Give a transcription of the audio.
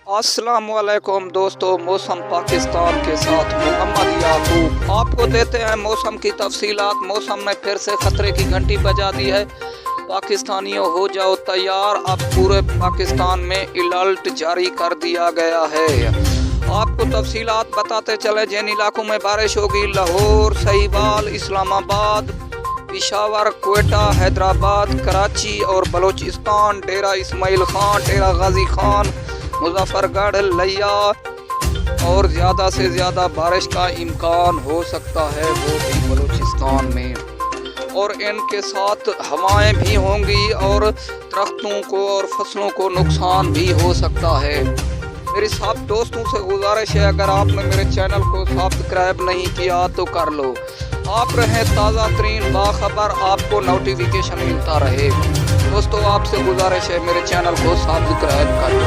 अस्सलाम वालेकुम दोस्तों, मौसम पाकिस्तान के साथ मोहम्मद याकूब आपको देते हैं मौसम की तफसीलात। मौसम ने फिर से खतरे की घंटी बजा दी है। पाकिस्तानियों हो जाओ तैयार, अब पूरे पाकिस्तान में अलर्ट जारी कर दिया गया है। आपको तफसीलात बताते चले जिन इलाकों में बारिश होगी: लाहौर, साहिवाल, इस्लामाबाद, पेशावर, क्वेटा, हैदराबाद, कराची और बलूचिस्तान, डेरा इस्माइल खान, डेरा गाजी खान, मुजफ्फरगढ़, लिया और ज़्यादा से ज़्यादा बारिश का इम्कान हो सकता है, वो भी बलूचिस्तान में। और इनके साथ हवाएं भी होंगी और दरख्तों को और फसलों को नुकसान भी हो सकता है। मेरे सब दोस्तों से गुजारिश है, अगर आपने मेरे चैनल को सब्सक्राइब नहीं किया तो कर लो। आप रहें ताज़ा तरीन बाखबर, आपको नोटिफिकेशन मिलता रहे। दोस्तों आपसे गुजारिश है, मेरे चैनल को सब्सक्राइब कर लो।